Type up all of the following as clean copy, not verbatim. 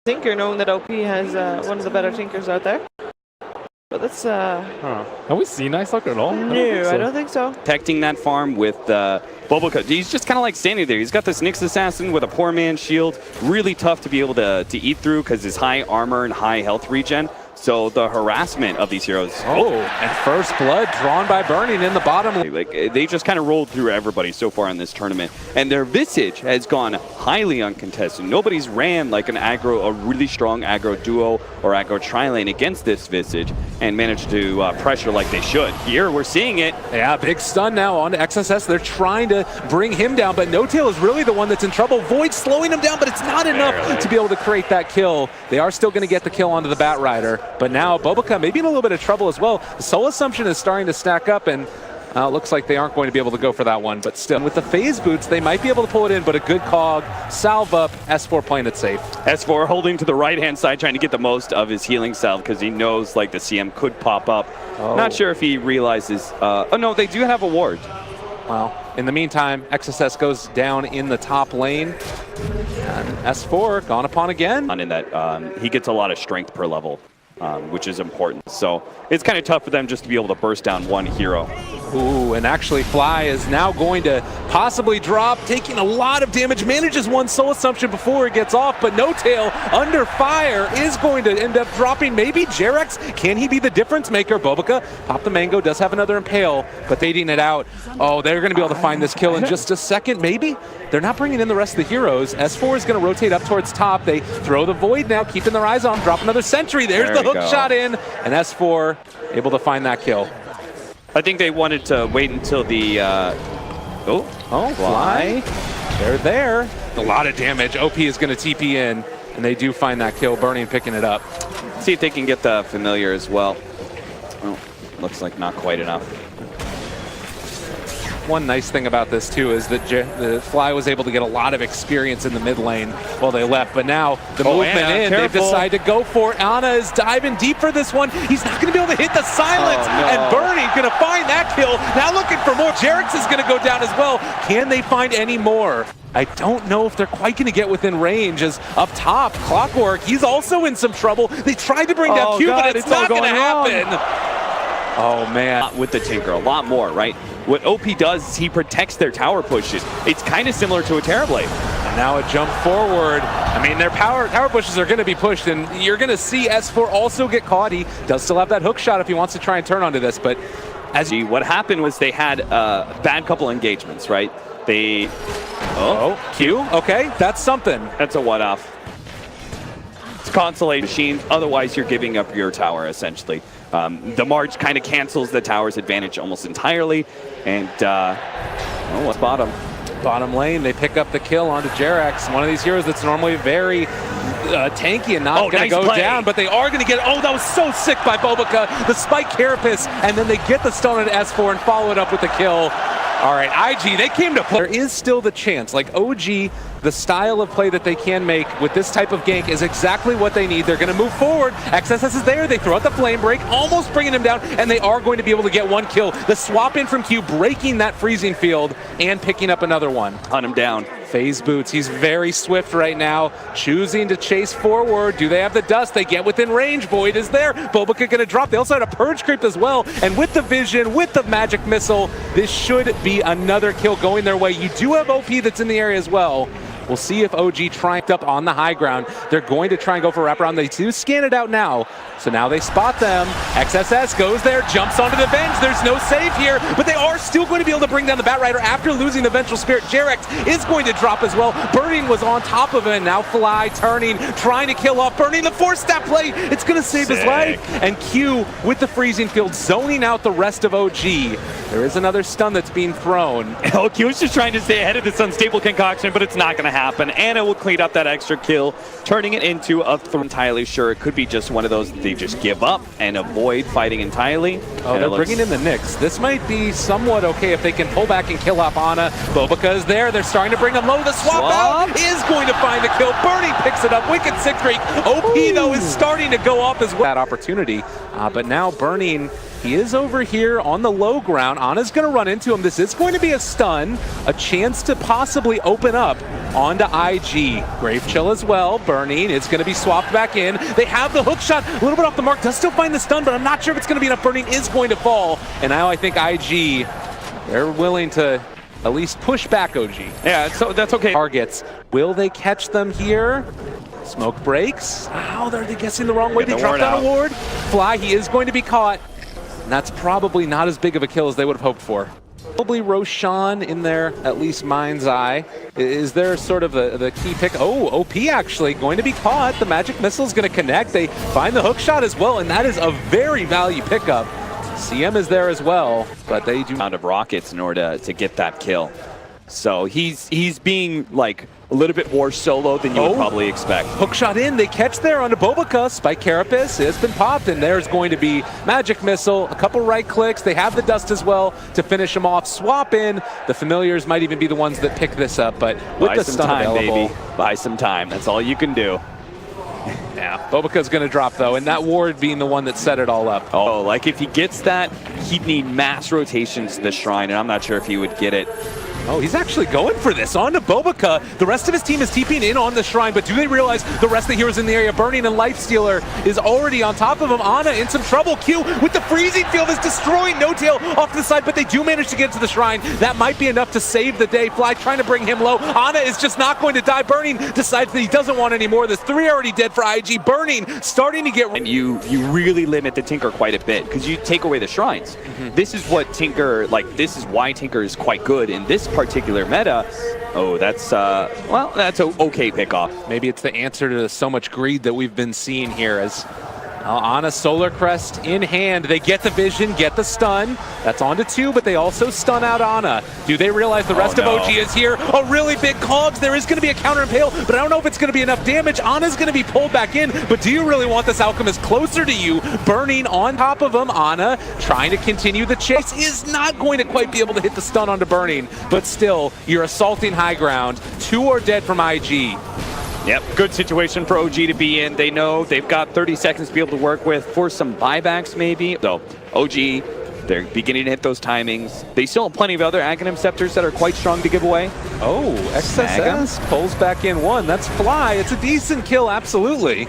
Tinker, knowing that OP has one of the better Tinkers out there. But let's... Have we seen Ice Locker at all? No, I don't think so. Protecting that farm with Boboka. He's just kind of like standing there. He's got this Nyx Assassin with a poor man's shield. Really tough to be able to eat through because his high armor and high health regen. So the harassment of these heroes. Oh, and first blood drawn by Burning in the bottom. Like they just kind of rolled through everybody so far in this tournament, and their Visage has gone highly uncontested. Nobody's ran like a really strong aggro duo or aggro tri-lane against this Visage and managed to pressure like they should. Here we're seeing it. Yeah, big stun now on XSS. They're trying to bring him down, but No-Tail is really the one that's in trouble. Void slowing him down, but it's not enough to be able to create that kill. They are still going to get the kill onto the Bat Rider. But now Boboka maybe in a little bit of trouble as well. The Soul Assumption is starting to stack up, and it looks like they aren't going to be able to go for that one. But still, with the phase boots, they might be able to pull it in, but a good cog, salve up, S4 playing it safe. S4 holding to the right-hand side, trying to get the most of his healing salve because he knows like the CM could pop up. Oh. Not sure if he realizes, oh no, they do have a ward. Well, in the meantime, XSS goes down in the top lane. And S4 gone upon again. And in that, he gets a lot of strength per level. Which is important. So it's kind of tough for them just to be able to burst down one hero. Ooh, and actually Fly is now going to possibly drop, taking a lot of damage, manages one Soul Assumption before it gets off, but No-Tail under fire is going to end up dropping maybe Jerex. Can he be the difference maker? Boboka, pop the mango, does have another impale, but baiting it out. Oh, they're going to be able to find this kill in just a second, maybe? They're not bringing in the rest of the heroes. S4 is going to rotate up towards top. They throw the Void now, keeping their eyes on, drop another sentry. There's the hook shot in, and S4 able to find that kill. I think they wanted to wait until the Fly. They're there. A lot of damage. OP is going to TP in, and they do find that kill. Burning picking it up. See if they can get the familiar as well. Oh, looks like not quite enough. One nice thing about this too is that the Fly was able to get a lot of experience in the mid lane while they left, but now the movement in, they've decided to go for it. Ana is diving deep for this one. He's not going to be able to hit the silence, and Burning going to find that kill. Now looking for more. Jerex is going to go down as well. Can they find any more? I don't know if they're quite going to get within range, as up top, Clockwork, he's also in some trouble. They tried to bring down Q, but it's not going to happen. Oh man. With the Tinker, a lot more, right? What OP does is he protects their tower pushes. It's kind of similar to a Terrorblade. And now a jump forward. I mean, their tower pushes are going to be pushed, and you're going to see S4 also get caught. He does still have that hook shot if he wants to try and turn onto this, but what happened was they had a bad couple engagements, right? They... Q? Okay, that's something. That's a one-off. It's consolation machines, otherwise you're giving up your tower, essentially. The March kind of cancels the tower's advantage almost entirely, and what's bottom? Bottom lane, they pick up the kill onto Jerex, one of these heroes that's normally very tanky and not going to go down, but they are going to get, that was so sick by Boboka, the spike carapace, and then they get the stun at S4 and follow it up with the kill. All right, IG, they came to play. There is still the chance, like OG, the style of play that they can make with this type of gank is exactly what they need. They're going to move forward. XSS is there. They throw out the flame break, almost bringing him down, and they are going to be able to get one kill. The swap in from Q, breaking that freezing field and picking up another one. Hunt him down. Phase boots. He's very swift right now, choosing to chase forward. Do they have the dust? They get within range. Void is there. Boboka going to drop. They also had a purge creep as well, and with the vision, with the magic missile, this should be another kill going their way. You do have OP that's in the area as well. We'll see if OG triumphed up on the high ground. They're going to try and go for wraparound. They do scan it out now. So now they spot them. XSS goes there, jumps onto the bench. There's no save here, but they are still going to be able to bring down the Bat Rider after losing the Vengeful Spirit. Jerex is going to drop as well. Burning was on top of it, and now Fly turning, trying to kill off Burning. The 4-step play, it's going to save his life. And Q with the freezing field, zoning out the rest of OG. There is another stun that's being thrown. Q is just trying to stay ahead of this unstable concoction, but it's not going to happen. Anna will clean up that extra kill, turning it into a entirely sure. It could be just one of those they just give up and avoid fighting entirely. They're bringing in the Nyx. This might be somewhat okay if they can pull back and kill off Ana. Boboka is there. They're starting to bring them low. The swap out is going to find the kill. Burning picks it up. Wicked sick streak. OP though is starting to go off as well. That opportunity, but now Burning He is over here on the low ground. Ana's going to run into him. This is going to be a stun, a chance to possibly open up onto IG. Grave Chill as well, burning. It's going to be swapped back in. They have the hook shot, a little bit off the mark. Does still find the stun, but I'm not sure if it's going to be enough. Burning is going to fall. And now I think IG, they're willing to at least push back OG. Yeah, so that's okay. Targets. Will they catch them here? Smoke breaks. Oh, they're guessing the wrong way. They dropped down a ward. Fly, he is going to be caught. And that's probably not as big of a kill as they would have hoped for. Probably Roshan in their, at least mind's eye. Is there sort of the key pick? Oh, OP actually going to be caught. The magic missile is going to connect. They find the hook shot as well, and that is a very value pickup. CM is there as well, but they do amount of rockets in order to get that kill. So he's being like a little bit more solo than you would probably expect. Hook shot in, they catch there onto Bobica. Spike Carapace has been popped, and there's going to be magic missile, a couple right clicks. They have the dust as well to finish him off. Swap in. The familiars might even be the ones that pick this up, but with the stun available, baby. Buy some time. That's all you can do. Yeah, Bobica's going to drop though, and that ward being the one that set it all up. Oh, like if he gets that, he'd need mass rotations to the shrine, and I'm not sure if he would get it. Oh, he's actually going for this. On to Bobica. The rest of his team is TPing in on the shrine, but do they realize the rest of the heroes in the area? Burning and Lifestealer is already on top of him. Ana in some trouble. Q with the freezing field is destroying No Tail off to the side, but they do manage to get to the shrine. That might be enough to save the day. Fly trying to bring him low. Ana is just not going to die. Burning decides that he doesn't want any more of this. 3 already dead for IG. Burning starting to get... And you really limit the Tinker quite a bit because you take away the shrines. This is what Tinker, this is why Tinker is quite good in this particular meta. Oh, that's, well, that's an okay pickoff. Maybe it's the answer to so much greed that we've been seeing here as Ana Solar Crest in hand. They get the vision, get the stun. That's on to 2, but they also stun out Ana. Do they realize the rest of OG is here? A really big cogs. There is going to be a counter impale, but I don't know if it's going to be enough damage. Ana's going to be pulled back in, but do you really want this Alchemist closer to you? Burning on top of him. Ana trying to continue the chase is not going to quite be able to hit the stun onto Burning, but still, you're assaulting high ground. 2 are dead from IG. Yep, good situation for OG to be in. They know they've got 30 seconds to be able to work with for some buybacks maybe. So OG, they're beginning to hit those timings. They still have plenty of other Aghanim Scepters that are quite strong to give away. Oh, XSS pulls back in 1. That's Fly. It's a decent kill, absolutely.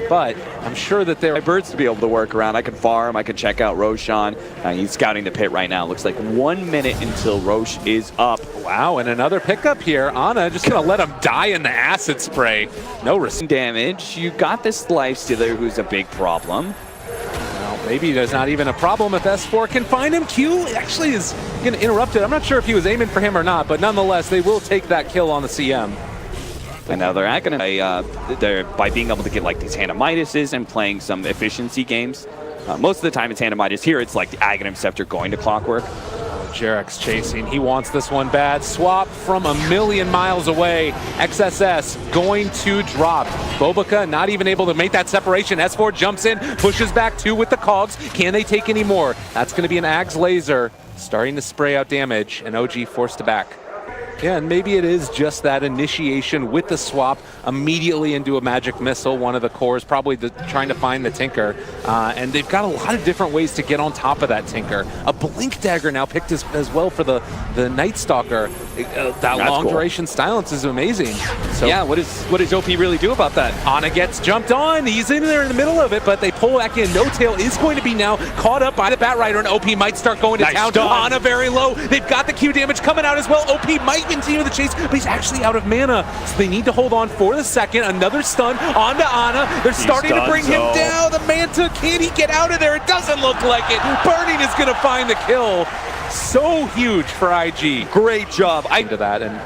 But I'm sure that there are birds to be able to work around. I can farm, I can check out Roshan. He's scouting the pit right now. Looks like 1 minute until Rosh is up. Wow, and another pickup here. Ana just gonna let him die in the acid spray. No risk. Damage. You got this Lifestealer who's a big problem. Well, maybe there's not even a problem if S4 can find him. Q actually is gonna interrupt it. I'm not sure if he was aiming for him or not, but nonetheless, they will take that kill on the CM. And now they're not gonna, by being able to get like these Hanamiduses and playing some efficiency games. Most of the time it's Hanamidus. Here it's like the Aghanim Scepter going to Clockwork. Jarek's chasing. He wants this one bad. Swap from a million miles away. XSS going to drop. Bobica not even able to make that separation. S4 jumps in, pushes back 2 with the cogs. Can they take any more? That's going to be an Ags laser starting to spray out damage, and OG forced to back. Yeah, and maybe it is just that initiation with the swap immediately into a magic missile. One of the cores probably trying to find the Tinker. And they've got a lot of different ways to get on top of that Tinker. A Blink Dagger now picked as well for the Night Stalker. That long duration silence is amazing. So yeah, what does OP really do about that? Ana gets jumped on. He's in there in the middle of it, but they pull back in. No Tail is going to be now caught up by the Bat Rider, and OP might start going to town. Ana very low. They've got the Q damage coming out as well. OP might continue the chase, but he's actually out of mana, so they need to hold on for the second. Another stun onto Ana. They're starting to bring him down. The Manta, can he get out of there? It doesn't look like it. Burning is going to find the kill. So huge for IG. Great job. Into that, and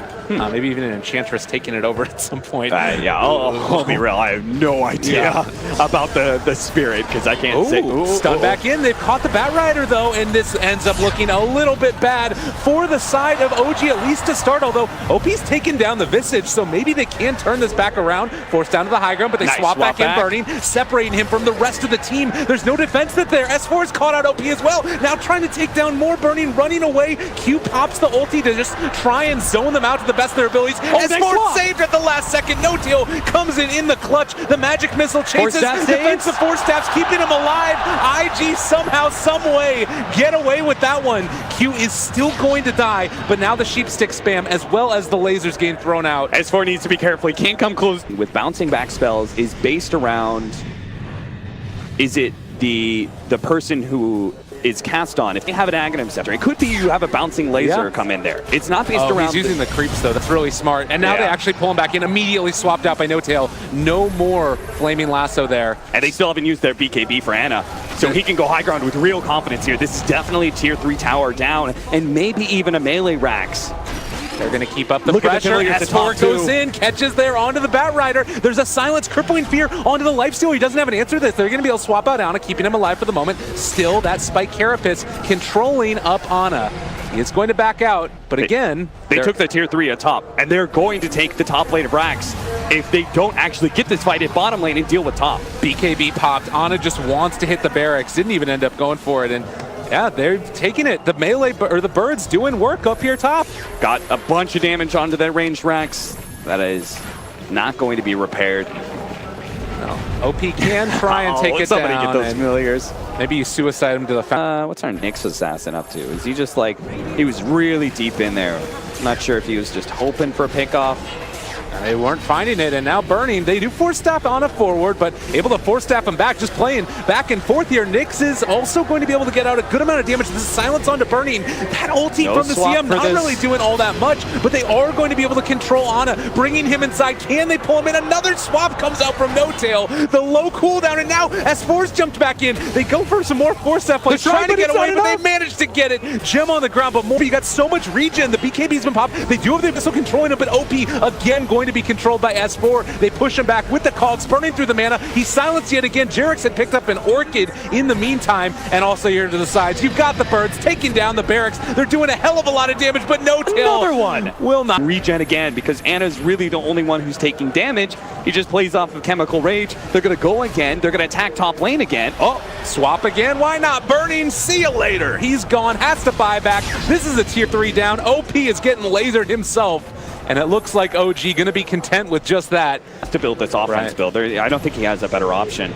maybe even an Enchantress taking it over at some point. Yeah, I'll be real. I have no idea about the spirit because I can't say. Stun back in. They've caught the Bat Rider though, and this ends up looking a little bit bad for the side of OG, at least to start. Although OP's taken down the Visage, so maybe they can turn this back around, force down to the high ground, but they swap back in. Burning, separating him from the rest of the team. There's no defense there. S4 is caught out OP as well. Now trying to take down more. Burning, running away. Q pops the ulti to just try and zone them out to the best of their abilities. nice S4 block. saved at the last second. No-tail comes in the clutch. The magic missile chases. Defensive force staffs keeping him alive. IG somehow, some way get away with that one. Q is still going to die, but now the sheep stick spam as well as the lasers getting thrown out. S4 needs to be careful. He can't come close. With bouncing back spells is based around, is it the person who is cast on? If they have an Aghanim Scepter, it could be you have a bouncing laser come in there. It's not based around. He's using the creeps though. That's really smart. And now they actually pull him back in. Immediately swapped out by No-Tail. No more flaming lasso there. And they still haven't used their BKB for Ana. So he can go high ground with real confidence here. This is definitely a tier 3 tower down, and maybe even a melee Rax. They're going to keep up the pressure. S4 goes in, catches there onto the Bat Rider. There's a silence, crippling fear onto the lifesteal. He doesn't have an answer to this. They're going to be able to swap out Ana, keeping him alive for the moment. Still, that Spike Carapace controlling up Ana. He is going to back out, but again... They took the tier 3 at top, and they're going to take the top lane of Rax if they don't actually get this fight at bottom lane and deal with top. BKB popped. Ana just wants to hit the barracks. Didn't even end up going for it, and yeah, they're taking it. The melee, or the birds doing work up here top. Got a bunch of damage onto that ranged Rax. That is not going to be repaired. No. OP can try and take it somebody down. Get those familiars. Maybe you suicide him to the what's our Nyx assassin up to? Is he just like, he was really deep in there. I'm not sure if he was just hoping for a pickoff. They weren't finding it, and now Burning. They do force staff on a forward, but able to force staff him back, just playing back and forth here. Nyx is also going to be able to get out a good amount of damage. This is silence onto Burning. That ulti from the CM not really doing all that much, but they are going to be able to control Ana, bringing him inside. Can they pull him in? Another swap comes out from No-Tail. The low cooldown, and now S4's jumped back in. They go for some more force staff plays, trying to get away, but they managed to get it. Gem on the ground, but more. You got so much regen. The BKB's been popped. They do have the missile controlling him, but OP again going to be controlled by S4. They push him back with the cogs, burning through the mana. He's silenced yet again. Jerix had picked up an Orchid in the meantime, and also here to the sides. You've got the birds taking down the barracks. They're doing a hell of a lot of damage, but No-Tail another one will not regen again, because Ana's really the only one who's taking damage. He just plays off of Chemical Rage. They're going to go again. They're going to attack top lane again. Oh, swap again. Why not? Burning. See you later. He's gone. Has to buy back. This is a tier 3 down. OP is getting lasered himself. And it looks like OG going to be content with just that. To build this offense build. I don't think he has a better option.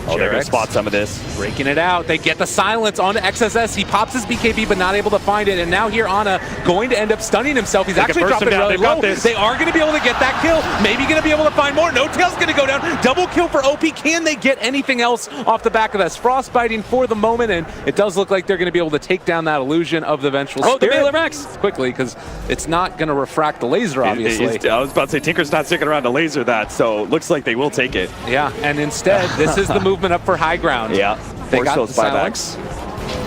Oh, they're going to spot some of this. Breaking it out. They get the silence onto XSS. He pops his BKB, but not able to find it. And now here, Ana going to end up stunning himself. He's actually dropping really low. They are going to be able to get that kill. Maybe going to be able to find more. No-Tail's going to go down. Double kill for OP. Can they get anything else off the back of this? Frostbiting for the moment, and it does look like they're going to be able to take down that illusion of the Vengeful Spirit. The melee Rax quickly, because it's not going to refract the laser, obviously. I was about to say, Tinker's not sticking around to laser that, so looks like they will take it. Yeah, and instead, this is the movement up for high ground. Yeah, they got those buybacks.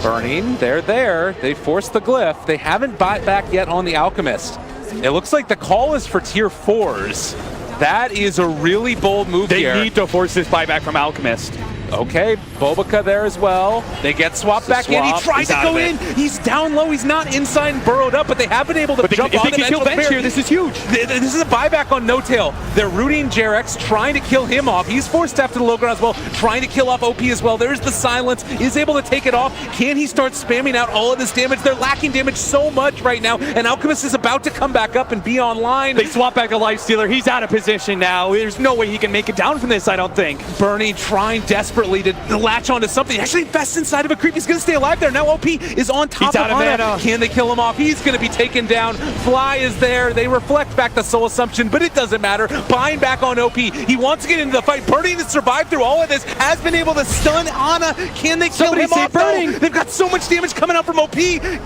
Burning, they're there. They forced the glyph. They haven't bought back yet on the Alchemist. It looks like the call is for tier 4s. That is a really bold move here. They need to force this buyback from Alchemist. Okay, Bobica there as well. They get swapped back in. He tries to go in. He's down low. He's not inside and burrowed up, but they have been able to jump on the bench here. This is huge. This is a buyback on No-Tail. They're rooting Jerix, trying to kill him off. He's forced staff to the low ground as well, trying to kill off OP as well. There's the silence. Is able to take it off. Can he start spamming out all of this damage? They're lacking damage so much right now, and Alchemist is about to come back up and be online. They swap back a Lifestealer. He's out of position now. There's no way he can make it down from this, I don't think. Burning, trying desperately to latch onto something. Actually invests inside of a creep. He's going to stay alive there. Now OP is on top of Ana. Can they kill him off? He's going to be taken down. Fly is there. They reflect back the Soul Assumption, but it doesn't matter. Buying back on OP. He wants to get into the fight. Burning to survive through all of this. Has been able to stun Ana. Can they kill him off? No. They've got so much damage coming out from OP.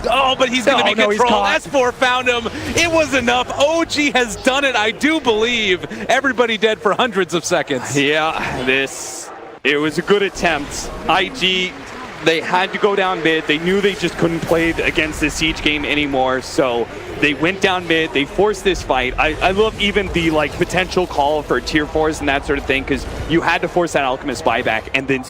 Oh, but he's going to be controlled. S4 found him. It was enough. OG has done it, I do believe. Everybody dead for hundreds of seconds. Yeah, it was a good attempt. IG, they had to go down mid. They knew they just couldn't play against this Siege game anymore, so they went down mid. They forced this fight. I love even the potential call for tier 4s and that sort of thing, because you had to force that Alchemist buyback and then